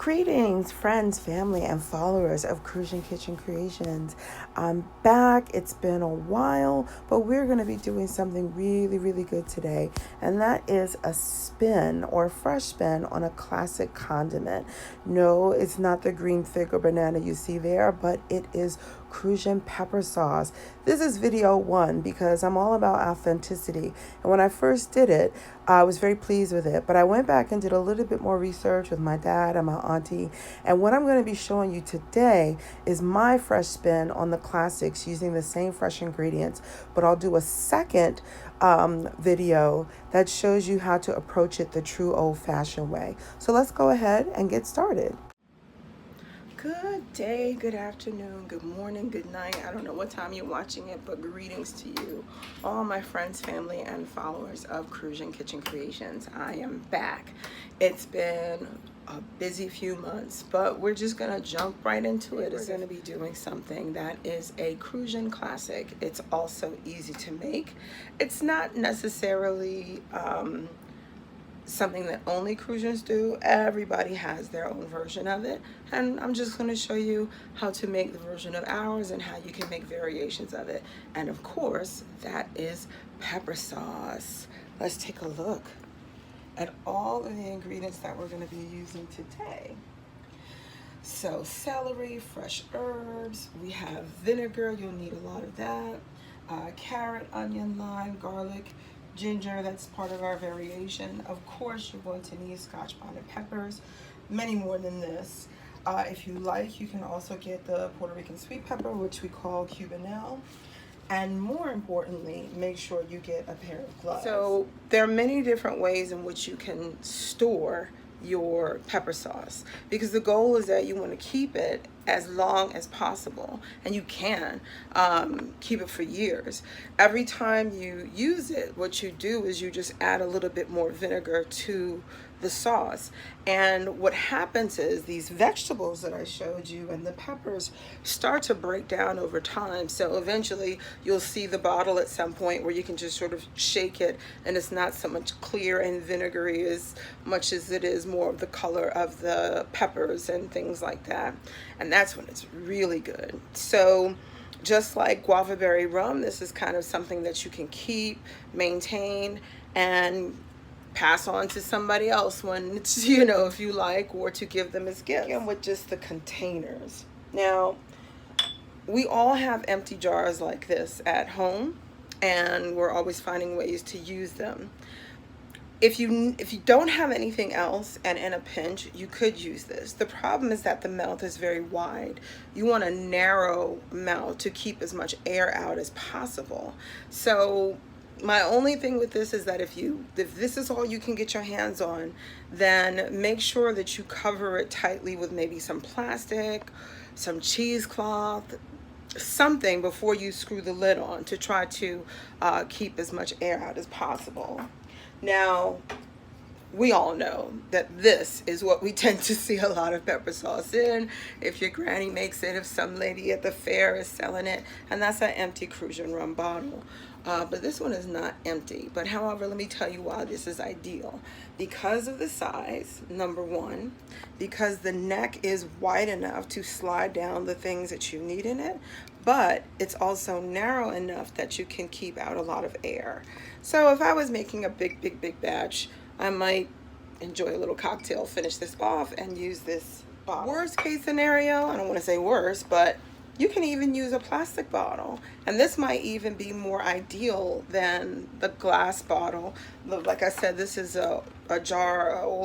Greetings, friends, family, and followers of Crucian Kitchen Creations. I'm back. It's been a while, but we're going to be doing something really, really good today, and that is a spin or a fresh spin on a classic condiment. No, it's not the green fig or banana you see there, but it is Crucian pepper sauce. This is video one because I'm all about authenticity, and when I first did it, I was very pleased with it, but I went back and did a little bit more research with my dad and my auntie, and what I'm going to be showing you today is my fresh spin on the classics using the same fresh ingredients, but I'll do a second video that shows you how to approach it the true old-fashioned way. So let's go ahead and get started. Good day, good afternoon, good morning, good night. I don't know what time you're watching it, but greetings to you, all my friends, family, and followers of Crucian Kitchen Creations. I am back. It's been a busy few months, but we're just gonna jump right into it. We're gonna be doing something that is a Crucian classic. It's also easy to make. It's not necessarily something that only Crucians do. Everybody has their own version of it, and I'm just going to show you how to make the version of ours and how you can make variations of it. And of course, that is pepper sauce. Let's take a look at all of the ingredients that we're going to be using today. So celery, fresh herbs, we have vinegar, you'll need a lot of that, carrot, onion, lime, garlic, ginger, that's part of our variation. Of course, you're going to need scotch bonnet peppers, many more than this. If you like, you can also get the Puerto Rican sweet pepper, which we call cubanelle. And more importantly, make sure you get a pair of gloves. So there are many different ways in which you can store your pepper sauce, because the goal is that you want to keep it as long as possible, and you can keep it for years. Every time you use it, what you do is you just add a little bit more vinegar to the sauce, and what happens is these vegetables that I showed you and the peppers start to break down over time. So eventually you'll see the bottle at some point where you can just sort of shake it, and it's not so much clear and vinegary as much as it is more of the color of the peppers and things like that, and that's when it's really good. So just like guava berry rum, this is kind of something that you can keep, maintain, and pass on to somebody else when it's, you know, if you like, or to give them as gifts. And with just the containers. Now, we all have empty jars like this at home, and we're always finding ways to use them. If you don't have anything else and in a pinch, you could use this. The problem is that the mouth is very wide. You want a narrow mouth to keep as much air out as possible. So my only thing with this is that if this is all you can get your hands on, then make sure that you cover it tightly with maybe some plastic, some cheesecloth, something before you screw the lid on to try to keep as much air out as possible. Now, we all know that this is what we tend to see a lot of pepper sauce in. If your granny makes it, if some lady at the fair is selling it, and that's an empty Crucian rum bottle. But this one is not empty. But however, let me tell you why this is ideal. Because of the size, number one, because the neck is wide enough to slide down the things that you need in it, but it's also narrow enough that you can keep out a lot of air. So if I was making a big batch, I might enjoy a little cocktail, finish this off, and use this bottle. Worst case scenario, I don't want to say worse, but you can even use a plastic bottle, and this might even be more ideal than the glass bottle. Like I said, this is an old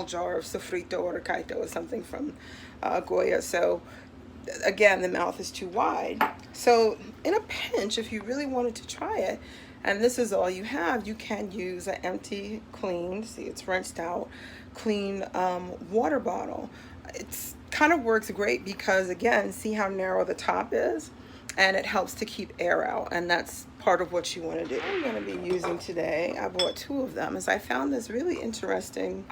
jar of sofrito or caito or something from Goya. So again, the mouth is too wide. So in a pinch, if you really wanted to try it, and this is all you have, you can use an empty, clean, see it's rinsed out, clean water bottle. It's kind of works great because, again, see how narrow the top is, and it helps to keep air out, and that's part of what you want to do. I'm going to be using today, I bought 2 of them, as I found this really interesting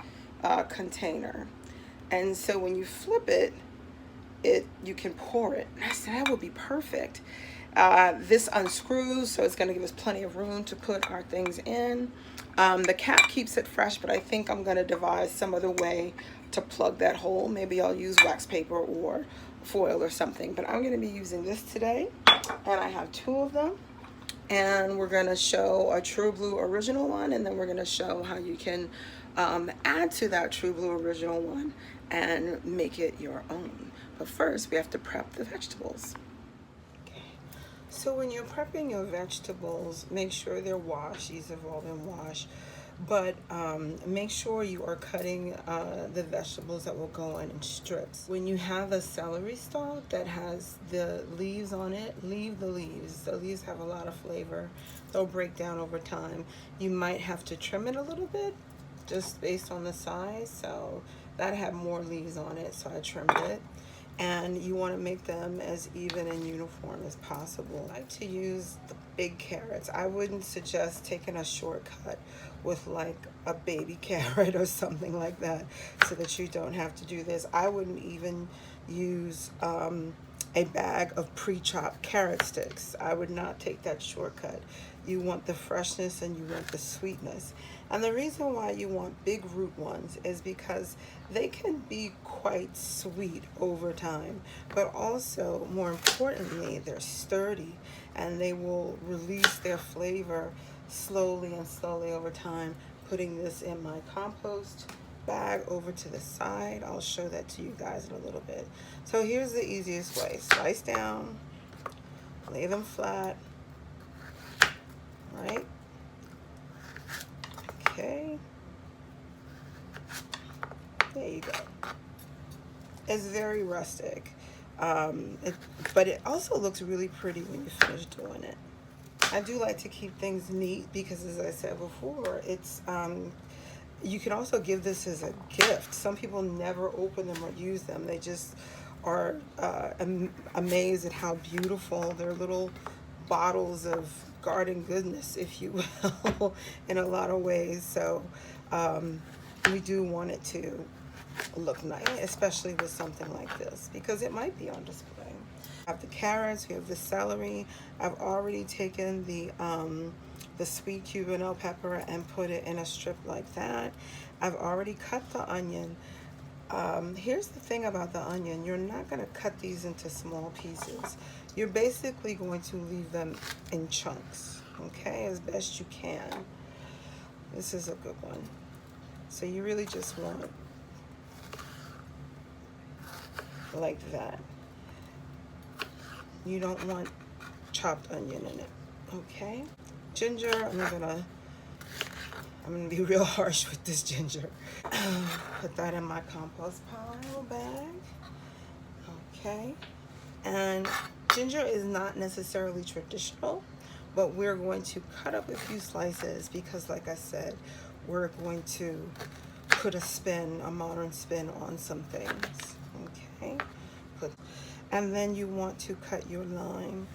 container. And so when you flip it, you can pour it. And I said that would be perfect. This unscrews, so it's going to give us plenty of room to put our things in. The cap keeps it fresh, but I think I'm going to devise some other way to plug that hole. Maybe I'll use wax paper or foil or something, but I'm going to be using this today, and I have 2 of them. And we're going to show a True Blue original one, and then we're going to show how you can add to that True Blue original one and make it your own. But first, we have to prep the vegetables. Okay. So when you're prepping your vegetables, make sure they're washed. These have all been washed. But make sure you are cutting the vegetables that will go in strips. When you have a celery stalk that has the leaves on it, leave the leaves. The leaves have a lot of flavor. They'll break down over time. You might have to trim it a little bit just based on the size. So that had more leaves on it, so I trimmed it. And you want to make them as even and uniform as possible. I like to use the big carrots. I wouldn't suggest taking a shortcut with like a baby carrot or something like that so that you don't have to do this. I wouldn't even use a bag of pre-chopped carrot sticks. I would not take that shortcut. You want the freshness and you want the sweetness. And the reason why you want big root ones is because they can be quite sweet over time, but also, more importantly, they're sturdy and they will release their flavor slowly and slowly over time. Putting this in my compost bag over to the side. I'll show that to you guys in a little bit. So here's the easiest way. Slice down, lay them flat, right? Okay. There you go. It's very rustic, but it also looks really pretty when you finish doing it. I do like to keep things neat because, as I said before, it's you can also give this as a gift. Some people never open them or use them. They just are amazed at how beautiful their little bottles of garden goodness, if you will, in a lot of ways. So we do want it to look nice, especially with something like this, because it might be on display. We have the carrots, we have the celery. I've already taken the sweet Cuban bell pepper and put it in a strip like that. I've already cut the onion. Here's the thing about the onion. You're not going to cut these into small pieces. You're basically going to leave them in chunks, okay, as best you can. This is a good one. So you really just want it like that. You don't want chopped onion in it, okay? Ginger, I'm gonna be real harsh with this ginger. Put that in my compost pile bag, okay? And ginger is not necessarily traditional, but we're going to cut up a few slices because, like I said, we're going to put a spin, a modern spin on some things, okay? And then you want to cut your lime.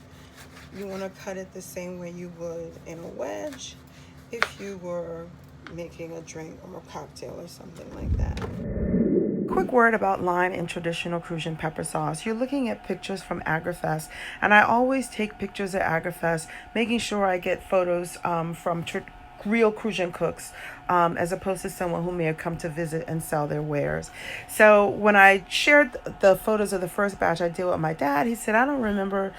You want to cut it the same way you would in a wedge if you were making a drink or a cocktail or something like that. Quick word about lime in traditional Crucian pepper sauce. You're looking at pictures from AgriFest, and I always take pictures at AgriFest, making sure I get photos from real Crucian cooks, as opposed to someone who may have come to visit and sell their wares. So when I shared the photos of the first batch I did with my dad, he said, I don't remember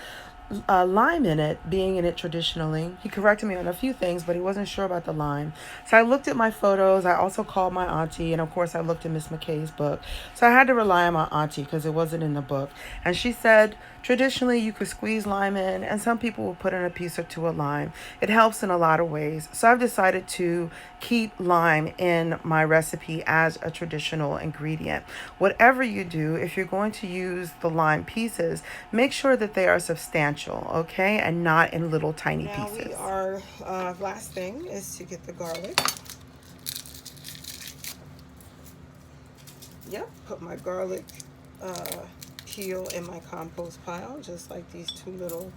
lime in it, being in it traditionally. He corrected me on a few things, but he wasn't sure about the lime. So I looked at my photos. I also called my auntie, and of course I looked at Miss McKay's book. So I had to rely on my auntie because it wasn't in the book. And she said, traditionally you could squeeze lime in, and some people will put in a piece or two of lime. It helps in a lot of ways. So I've decided to keep lime in my recipe as a traditional ingredient. Whatever you do, if you're going to use the lime pieces, make sure that they are substantial, okay, and not in little tiny pieces. Now our last thing is to get the garlic. Yep, put my garlic peel in my compost pile, just like these 2 little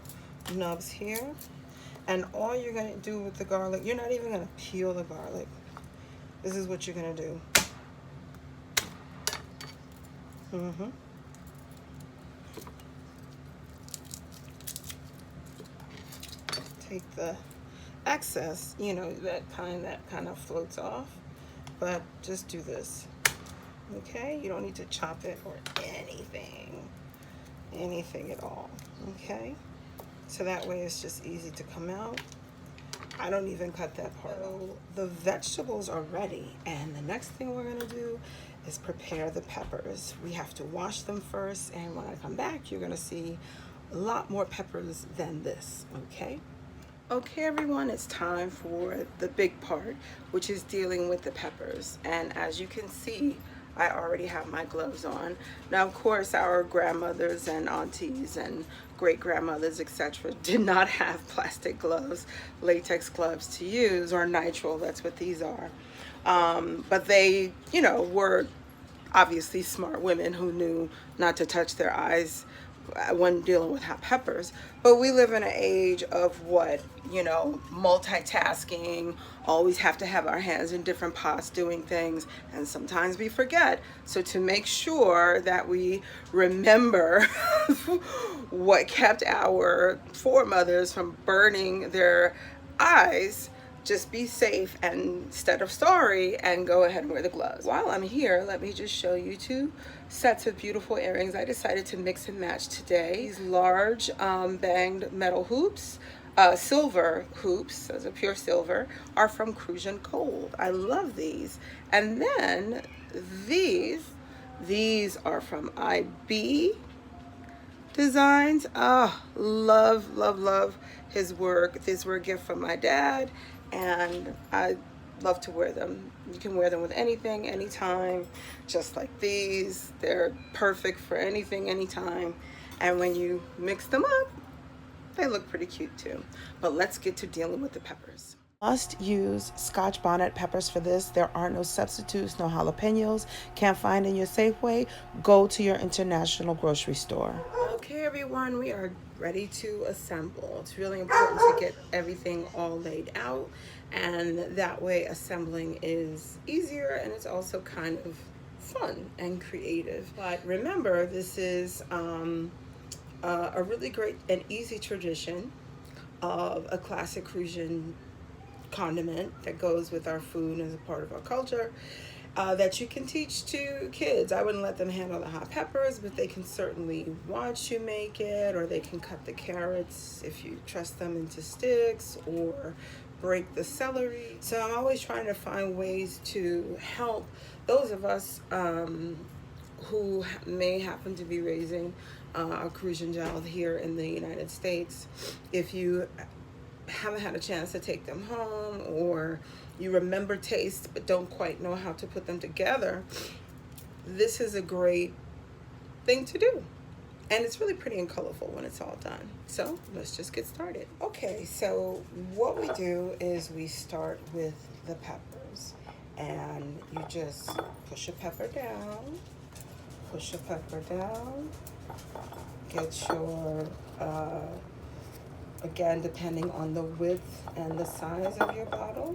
nubs here. And all you're going to do with the garlic, you're not even going to peel the garlic. This is what you're going to do. Take the excess, that kind of floats off, but just do this. Okay, you don't need to chop it or anything at all. Okay, so that way it's just easy to come out. I don't even cut that part. So the vegetables are ready, and the next thing we're gonna do is prepare the peppers. We have to wash them first, and when I come back, you're gonna see a lot more peppers than this, okay? Okay, everyone, it's time for the big part, which is dealing with the peppers. And as you can see, I already have my gloves on. Now, of course, our grandmothers and aunties and great-grandmothers, etc., did not have plastic gloves, latex gloves to use, or nitrile, that's what these are. But they, you know, were obviously smart women who knew not to touch their eyes when dealing with hot peppers. But we live in an age of what, you know, multitasking, always have to have our hands in different pots doing things, and sometimes we forget. So to make sure that we remember what kept our foremothers from burning their eyes, just be safe and instead of sorry and go ahead and wear the gloves. While I'm here, let me just show you two sets of beautiful earrings I decided to mix and match today. These large banged metal hoops, silver hoops, those are pure silver, are from Crucian gold. I love these. And then these are from IB Designs. Oh, love his work. These were a gift from my dad, and I love to wear them. You can wear them with anything, anytime, just like these. They're perfect for anything, anytime. And when you mix them up, they look pretty cute too. But let's get to dealing with the peppers. Must use scotch bonnet peppers for this. There are no substitutes, no jalapenos. Can't find in your Safeway? Go to your international grocery store. Okay, everyone, we are ready to assemble. It's really important to get everything all laid out, and that way assembling is easier and it's also kind of fun and creative. But remember, this is a really great and easy tradition of a classic Crucian condiment that goes with our food as a part of our culture, that you can teach to kids. I wouldn't let them handle the hot peppers, but they can certainly watch you make it, or they can cut the carrots if you trust them into sticks, or break the celery. So I'm always trying to find ways to help those of us who may happen to be raising a Crucian child here in the United States. If you haven't had a chance to take them home, or you remember tastes but don't quite know how to put them together, this is a great thing to do. And it's really pretty and colorful when it's all done. So let's just get started. Okay, so what we do is we start with the peppers, and you just push a pepper down, get your again, depending on the width and the size of your bottle,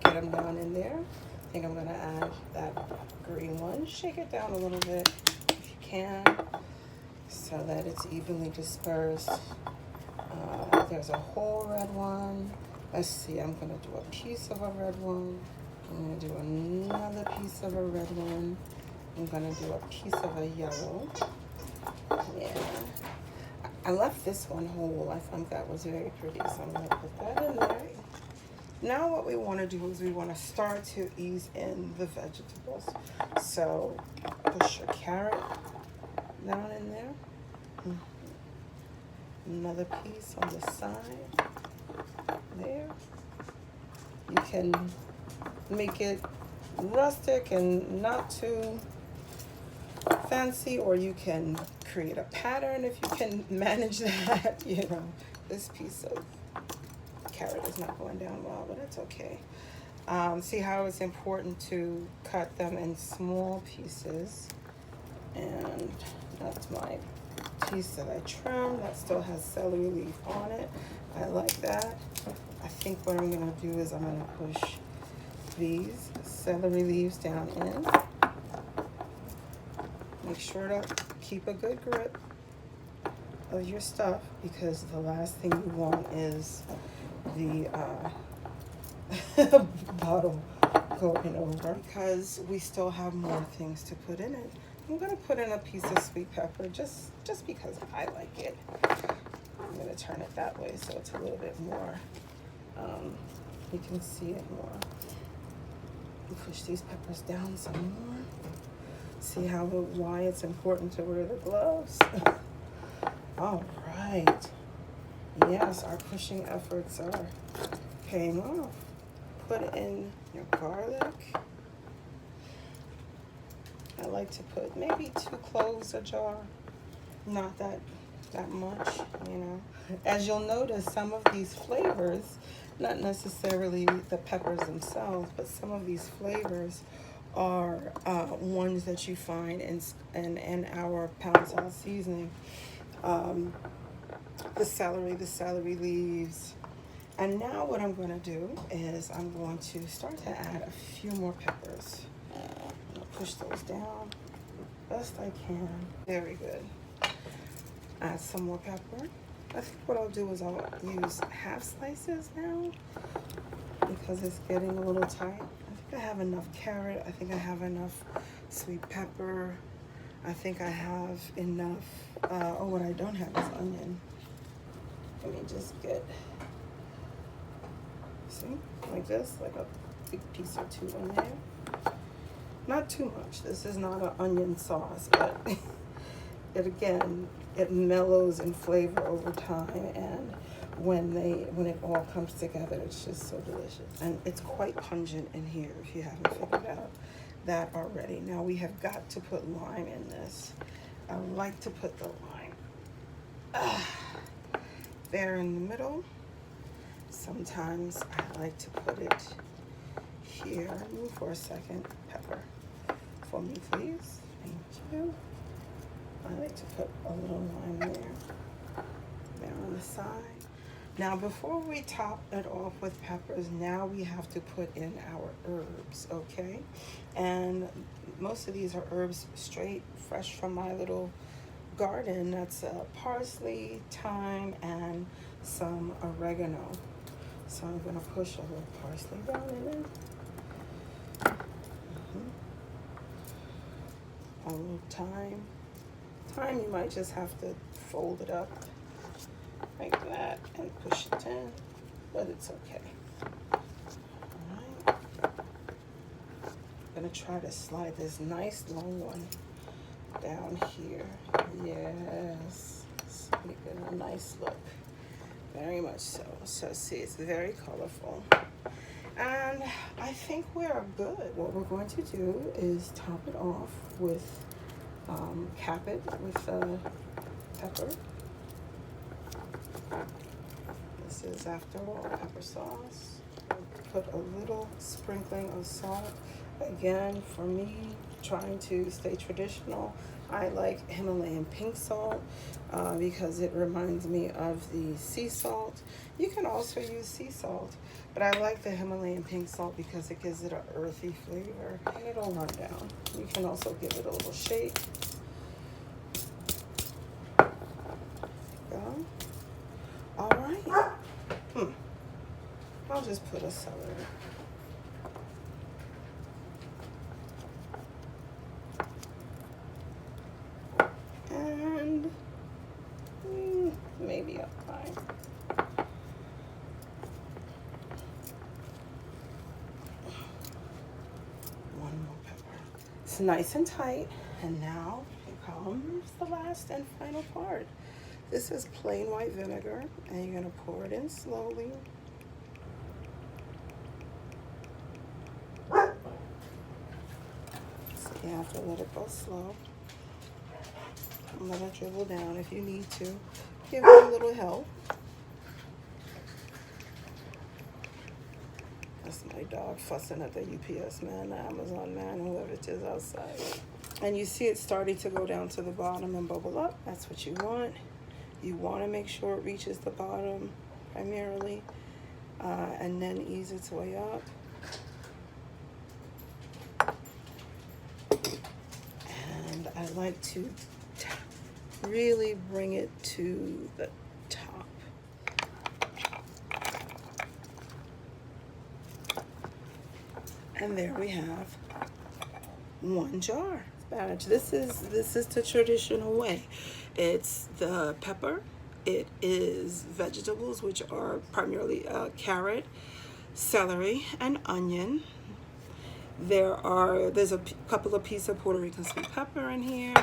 get them down in there. I think I'm gonna add that green one. Shake it down a little bit if you can, so that it's evenly dispersed. There's a whole red one. Let's see, I'm gonna do a piece of a red one. I'm gonna do another piece of a red one. I'm gonna do a piece of a yellow. Yeah. I left this one whole. I think that was very pretty, so I'm going to put that in there. Now what we want to do is we want to start to ease in the vegetables. So push your carrot down in there. Another piece on the side there. You can make it rustic and not too fancy, or you can create a pattern if you can manage that. You know, this piece of carrot is not going down well, but it's okay. See how it's important to cut them in small pieces, and that's my piece that I trimmed. That still has celery leaf on it. I like that. I think what I'm gonna do is I'm gonna push these celery leaves down in. Make sure to keep a good grip of your stuff, because the last thing you want is the bottle going over because we still have more things to put in it. I'm gonna put in a piece of sweet pepper just because I like it. I'm gonna turn it that way so it's a little bit more, you can see it more. Push these peppers down some more. See why it's important to wear the gloves. All right. Yes, our pushing efforts are paying off. Put in your garlic. I like to put maybe 2 cloves a jar. Not that much, you know. As you'll notice, some of these flavors, not necessarily the peppers themselves, but some of these flavors are ones that you find in our pound salt seasoning. The celery leaves. And now what I'm going to do is I'm going to start to add a few more peppers. I'm going to push those down best I can. Very good. Add some more pepper. I think what I'll do is I'll use half slices now because it's getting a little tight. I think I have enough carrot. I think I have enough sweet pepper. I think I have enough, what I don't have is onion. Let me just get, see, like this, like a big piece or 2 in there. Not too much. This is not an onion sauce, but it mellows in flavor over time, and when it all comes together, it's just so delicious. And it's quite pungent in here if you haven't figured out that already. Now we have got to put lime in this. I like to put the lime there in the middle. Sometimes I like to put it here. Move for a second. Pepper for me, please. Thank you. I like to put a little lime there on the side. Now before we top it off with peppers, now we have to put in our herbs, okay? And most of these are herbs straight, fresh from my little garden. That's parsley, thyme, and some oregano. So I'm gonna push a little parsley down in it. A little thyme. Thyme, you might just have to fold it up like that and push it in, but it's okay. All right. I'm gonna try to slide this nice long one down here. Yes, it's making a nice look. Very much so. So see, it's very colorful. And I think we're good. What we're going to do is top it off with, cap it with pepper. This is, after all, pepper sauce. Put a little sprinkling of salt. Again, for me, trying to stay traditional, I like Himalayan pink salt because it reminds me of the sea salt. You can also use sea salt, but I like the Himalayan pink salt because it gives it an earthy flavor and it'll run down. You can also give it a little shake. Go. All right. I'll just put a celery. And maybe a pie. One more pepper. It's nice and tight. And now here comes the last and final part. This is plain white vinegar, and you're gonna pour it in slowly. So you have to let it go slow. Let it dribble down if you need to. Give it a little help. That's my dog fussing at the UPS man, the Amazon man, whoever it is outside. And you see it starting to go down to the bottom and bubble up. That's what you want. You want to make sure it reaches the bottom primarily, and then ease its way up. And I like to really bring it to the top. And there we have 1 jar spinach. This is the traditional way. It's the pepper. It is vegetables, which are primarily carrot, celery, and onion. There's a couple of pieces of Puerto Rican sweet pepper in here.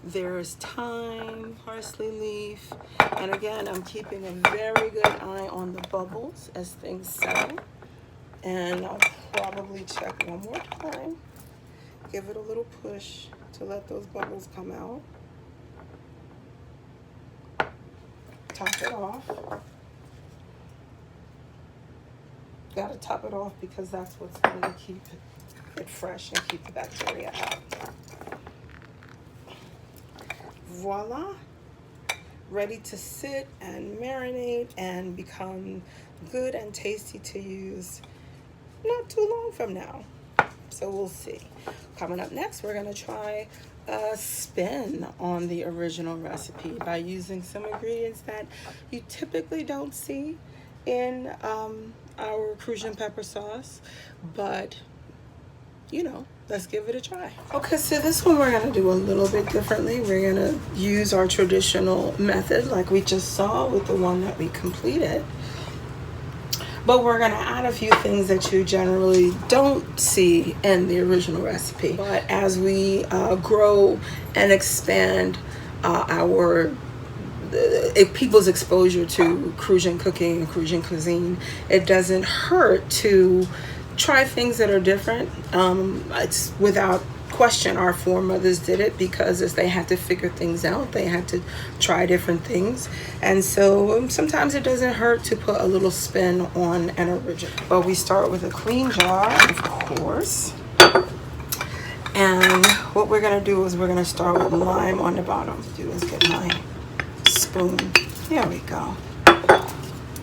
There's thyme, parsley leaf, and again, I'm keeping a very good eye on the bubbles as things settle. And I'll probably check one more time. Give it a little push to let those bubbles come out. Top it off. Gotta top it off because that's what's going to keep it fresh and keep the bacteria out. Voila, ready to sit and marinate and become good and tasty to use not too long from now. So we'll see. Coming up next, we're going to try a spin on the original recipe by using some ingredients that you typically don't see in our Crucian pepper sauce, but you know, let's give it a try. Okay, so this one we're gonna do a little bit differently. We're gonna use our traditional method like we just saw with the one that we completed. But we're gonna add a few things that you generally don't see in the original recipe. But as we grow and expand people's exposure to Crucian cooking and Crucian cuisine, it doesn't hurt to try things that are different. It's without question our foremothers did it because as they had to figure things out, they had to try different things, and so sometimes it doesn't hurt to put a little spin on an original. But we start with a clean jar, of course, and what we're going to do is we're going to start with lime on the bottom. What I'll do is get my spoon. There we go.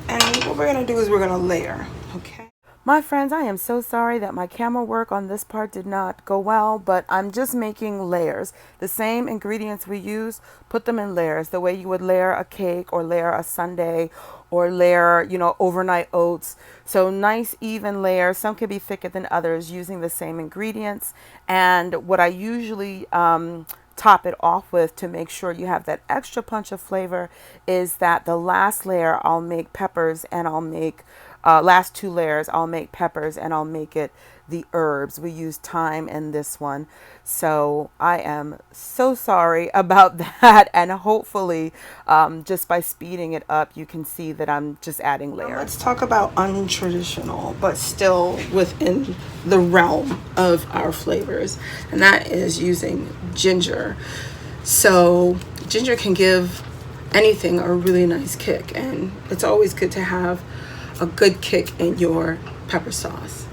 And what we're going to do is we're going to layer. Okay. My friends, I am so sorry that my camera work on this part did not go well, but I'm just making layers. The same ingredients we use, put them in layers, the way you would layer a cake or layer a sundae or layer, you know, overnight oats. So nice even layers. Some can be thicker than others using the same ingredients. And what I usually top it off with to make sure you have that extra punch of flavor is that the last layer I'll make peppers and I'll make last 2 layers I'll make peppers and I'll make it the herbs. We use thyme in this one, so I am so sorry about that, and hopefully just by speeding it up you can see that I'm just adding layers. Now let's talk about untraditional but still within the realm of our flavors, and that is using ginger. So ginger can give anything a really nice kick, and it's always good to have a good kick in your pepper sauce.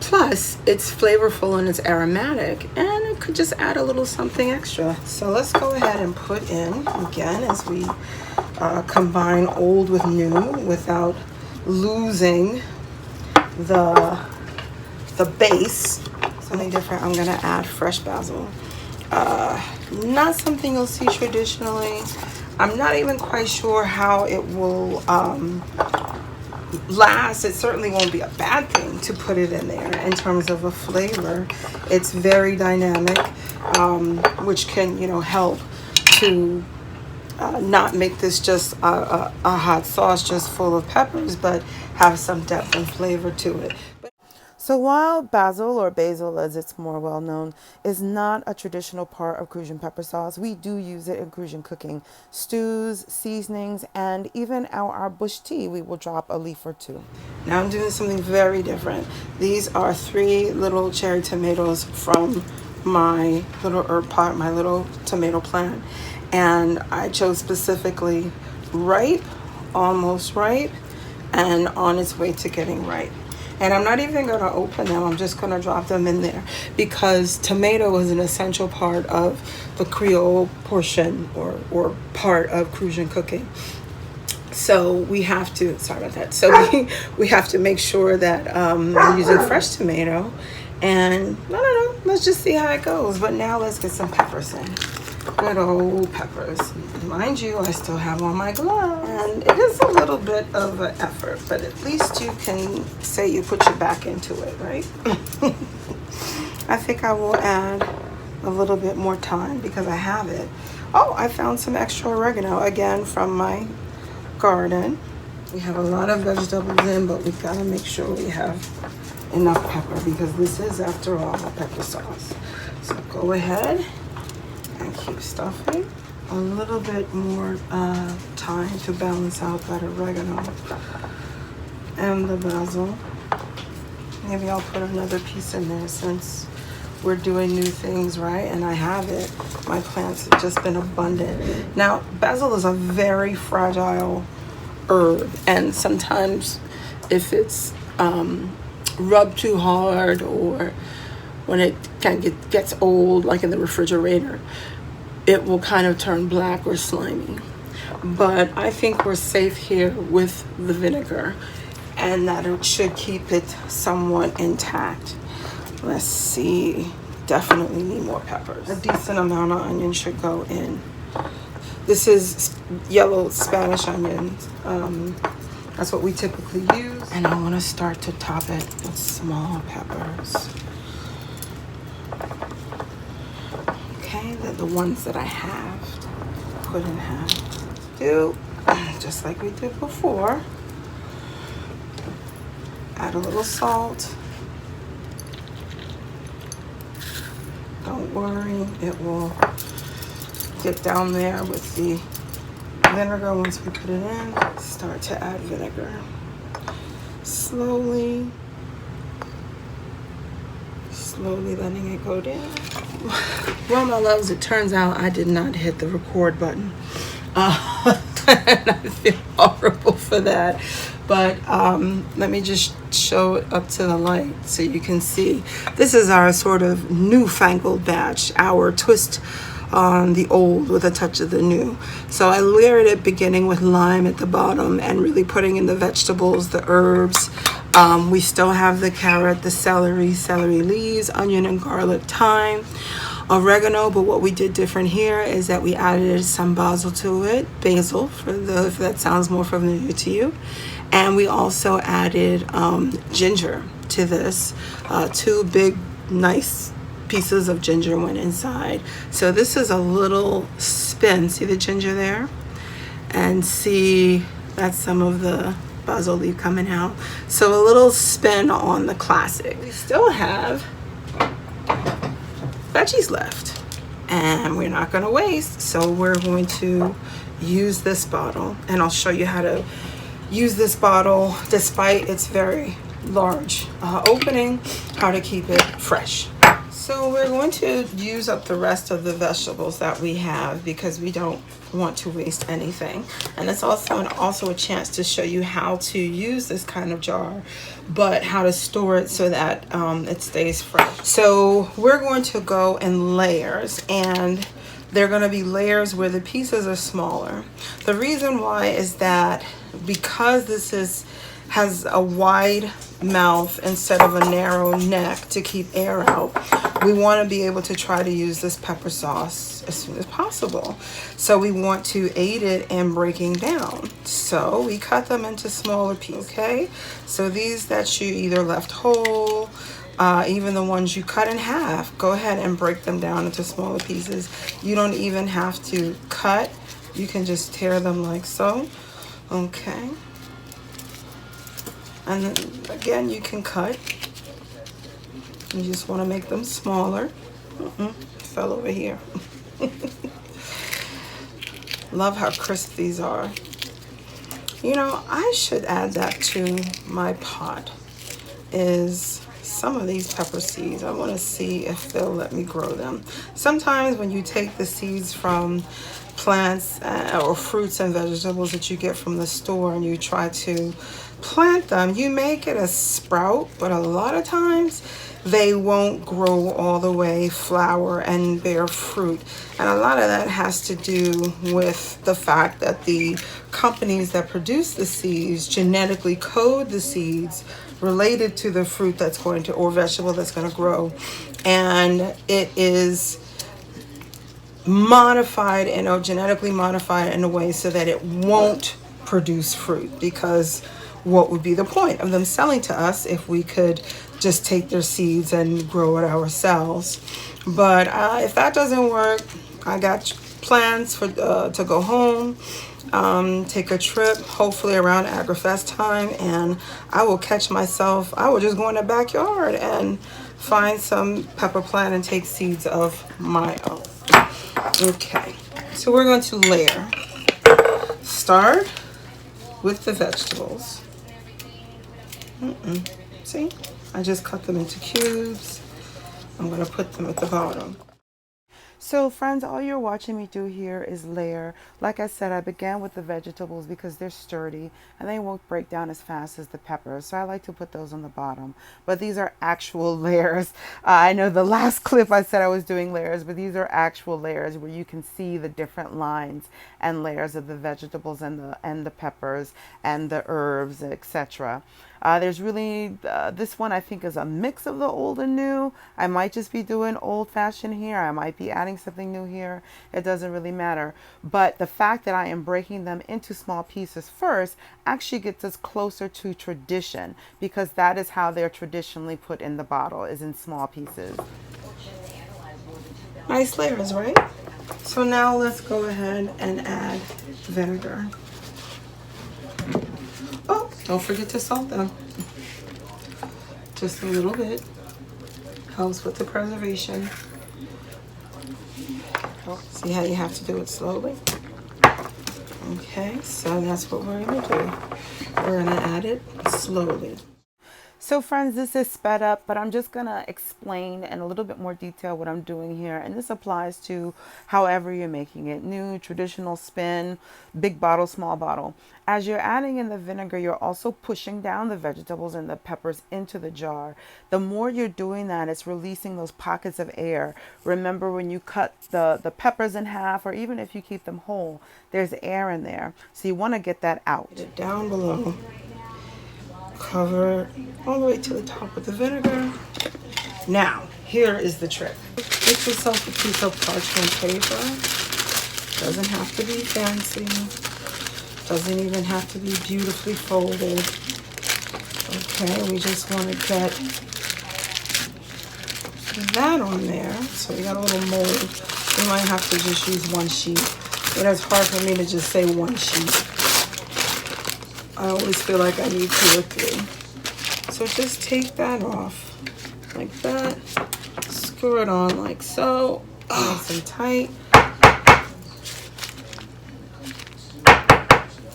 Plus, it's flavorful and it's aromatic, and it could just add a little something extra. So let's go ahead and put in, again, as we combine old with new without losing the base. Something different, I'm gonna add fresh basil. Not something you'll see traditionally. I'm not even quite sure how it will last. It certainly won't be a bad thing to put it in there in terms of a flavor. It's very dynamic, which can, you know, help to not make this just a hot sauce just full of peppers, but have some depth and flavor to it. So while basil, or basil as it's more well known, is not a traditional part of Crucian pepper sauce, we do use it in Crucian cooking. Stews, seasonings, and even our bush tea, we will drop a leaf or 2. Now I'm doing something very different. These are 3 little cherry tomatoes from my little herb pot, my little tomato plant. And I chose specifically ripe, almost ripe, and on its way to getting ripe. And I'm not even going to open them. I'm just going to drop them in there because tomato is an essential part of the Creole portion or part of Crucian cooking. So we have to, sorry about that. So we have to make sure that we're using fresh tomato. And I don't know, let's just see how it goes. But now let's get some peppers in. Good old peppers. Mind you, I still have on my gloves. And it is a little bit of an effort, but at least you can say you put your back into it, right? I think I will add a little bit more thyme because I have it. Oh, I found some extra oregano again from my garden. We have a lot of vegetables in, but we gotta make sure we have enough pepper because this is, after all, a pepper sauce. So go ahead and keep stuffing. A little bit more thyme to balance out that oregano and the basil. Maybe I'll put another piece in there since we're doing new things, right? And I have it. My plants have just been abundant. Now, basil is a very fragile herb, and sometimes if it's rubbed too hard or when it kind of gets old, like in the refrigerator, it will kind of turn black or slimy. But I think we're safe here with the vinegar, and that it should keep it somewhat intact. Let's see, definitely need more peppers. A decent amount of onion should go in. This is yellow Spanish onions. That's what we typically use. And I want to start to top it with small peppers. Okay, they're the ones that I have put in half. Do just like we did before. Add a little salt. Don't worry, it will get down there with the vinegar once we put it in. Start to add vinegar. Slowly letting it go down. Well, my loves, it turns out I did not hit the record button. And I feel horrible for that. But let me just show it up to the light so you can see. This is our sort of newfangled batch, our twist on the old with a touch of the new. So I layered it beginning with lime at the bottom and really putting in the vegetables, the herbs. We still have the carrot, the celery leaves, onion and garlic, thyme, oregano, but what we did different here is that we added some basil to it, basil, if that sounds more familiar to you. And we also added ginger to this. 2 big, nice pieces of ginger went inside. So this is a little spin. See the ginger there? And see, that's some of the basil leaf coming out. So a little spin on the classic. We still have veggies left, and we're not going to waste. So we're going to use this bottle, and I'll show you how to use this bottle despite its very large opening, how to keep it fresh. So we're going to use up the rest of the vegetables that we have because we don't want to waste anything. And it's also a chance to show you how to use this kind of jar, but how to store it so that it stays fresh. So we're going to go in layers, and they're going to be layers where the pieces are smaller. The reason why is that because this has a wide mouth instead of a narrow neck to keep air out, we want to be able to try to use this pepper sauce as soon as possible. So we want to aid it in breaking down. So we cut them into smaller pieces, okay? So these that you either left whole, even the ones you cut in half, go ahead and break them down into smaller pieces. You don't even have to cut. You can just tear them like so, okay? And then again, you can cut. You just want to make them smaller. Fell over here. Love how crisp these are. You know, I should add that to my pot, is some of these pepper seeds. I want to see if they'll let me grow them. Sometimes when you take the seeds from plants or fruits and vegetables that you get from the store and you try to plant them, you may get a sprout, but a lot of times they won't grow all the way, flower and bear fruit. And a lot of that has to do with the fact that the companies that produce the seeds genetically code the seeds related to the fruit that's going to, or vegetable that's going to grow. And it is modified and genetically modified in a way so that it won't produce fruit, because what would be the point of them selling to us if we could just take their seeds and grow it ourselves? But if that doesn't work, I got plans for to go home, take a trip, hopefully around AgriFest time, and I will catch myself. I will just go in the backyard and find some pepper plant and take seeds of my own. Okay, so we're going to layer. Start with the vegetables. See, I just cut them into cubes. I'm going to put them at the bottom. So friends, all you're watching me do here is layer. Like I said, I began with the vegetables because they're sturdy and they won't break down as fast as the peppers. So I like to put those on the bottom. But these are actual layers. I know the last clip I said I was doing layers, but these are actual layers where you can see the different lines and layers of the vegetables and the peppers and the herbs, etc. There's really, this one I think is a mix of the old and new. I might just be doing old fashioned here. I might be adding something new here. It doesn't really matter. But the fact that I am breaking them into small pieces first actually gets us closer to tradition, because that is how they're traditionally put in the bottle, is in small pieces. Nice layers, right? So now let's go ahead and add vinegar. Oh, don't forget to salt them. Just a little bit. Helps with the preservation. See how you have to do it slowly? Okay, so that's what we're going to do. We're going to add it slowly. So friends, this is sped up, but I'm just going to explain in a little bit more detail what I'm doing here. And this applies to however you're making it. New, traditional, spin, big bottle, small bottle. As you're adding in the vinegar, you're also pushing down the vegetables and the peppers into the jar. The more you're doing that, it's releasing those pockets of air. Remember, when you cut the peppers in half, or even if you keep them whole, there's air in there. So you want to get that out. Get it down below. Cover all the way to the top with the vinegar. Now, here is the trick. Get yourself a piece of parchment paper. Doesn't have to be fancy. Doesn't even have to be beautifully folded. Okay, we just want to get that on there. So we got a little mold. We might have to just use one sheet. But it's hard for me to just say one sheet. I always feel like I need 2 or 3. So just take that off like that. Screw it on like so. Nice and tight.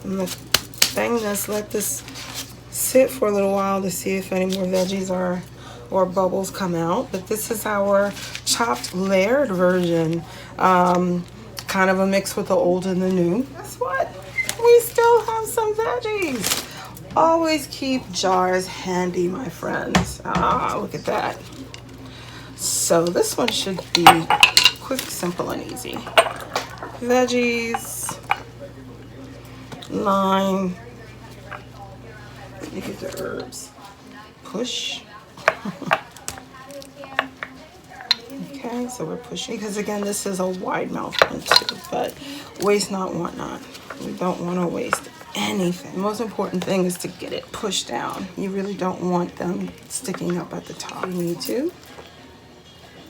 I'm going to bang this, let this sit for a little while to see if any more veggies or bubbles come out. But this is our chopped layered version. Kind of a mix with the old and the new. Guess what? We still have some veggies. Always keep jars handy, my friends. Ah, look at that. So this one should be quick, simple, and easy. Veggies, lime. Let me get the herbs. Push. Okay, so we're pushing, because again, this is a wide mouth one too, but waste not, want not. We don't want to waste anything. The most important thing is to get it pushed down. You really don't want them sticking up at the top. You need to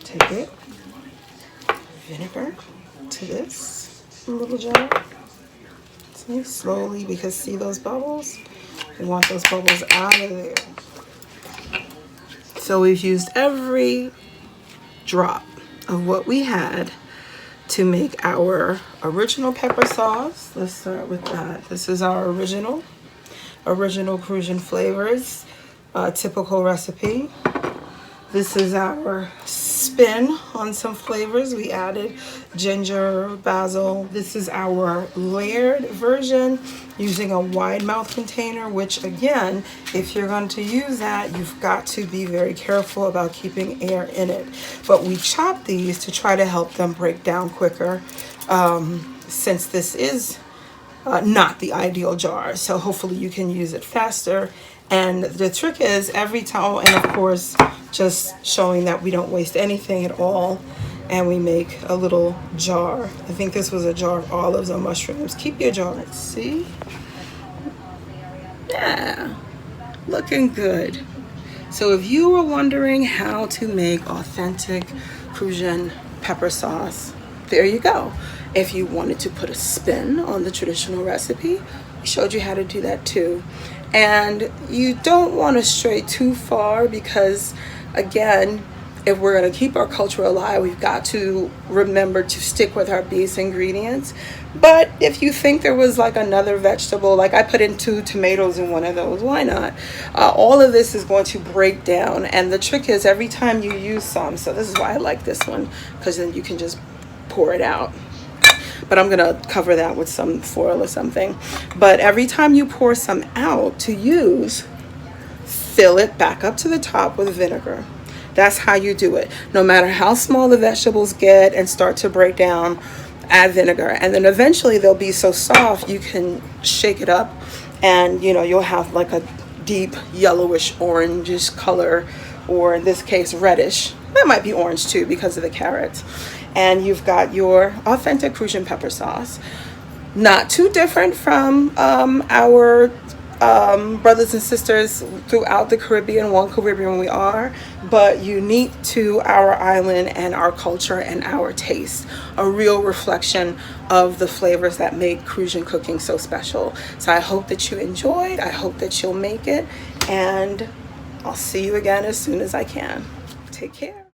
take it, vinegar to this little jar. See, slowly, because see those bubbles? We want those bubbles out of there. So we've used every drop of what we had to make our original pepper sauce. Let's start with that. This is our original Crucian flavors, typical recipe. This is our spin on some flavors. We added ginger, basil. This is our layered version using a wide mouth container, which again, if you're going to use that, you've got to be very careful about keeping air in it. But we chop these to try to help them break down quicker, since this is not the ideal jar. So hopefully you can use it faster. And the trick is every time, and of course, just showing that we don't waste anything at all. and we make a little jar. I think this was a jar of olives or mushrooms. Keep your jar. Let's see. Yeah, looking good. So if you were wondering how to make authentic Crucian pepper sauce, there you go. If you wanted to put a spin on the traditional recipe, we showed you how to do that too. And you don't want to stray too far because, again, if we're going to keep our culture alive, we've got to remember to stick with our base ingredients. But if you think there was like another vegetable, like I put in 2 tomatoes in one of those, why not? All of this is going to break down. And the trick is every time you use some, so this is why I like this one, because then you can just pour it out. But I'm gonna cover that with some foil or something. But every time you pour some out to use, fill it back up to the top with vinegar. That's how you do it. No matter how small the vegetables get and start to break down, add vinegar. And then eventually they'll be so soft you can shake it up and you'll have like a deep yellowish orangish color, or in this case reddish. That might be orange too because of the carrots. And you've got your authentic Crucian pepper sauce. Not too different from our brothers and sisters throughout the Caribbean, one Caribbean we are, but unique to our island and our culture and our taste. A real reflection of the flavors that make Crucian cooking so special. So I hope that you enjoyed. I hope that you'll make it. And I'll see you again as soon as I can. Take care.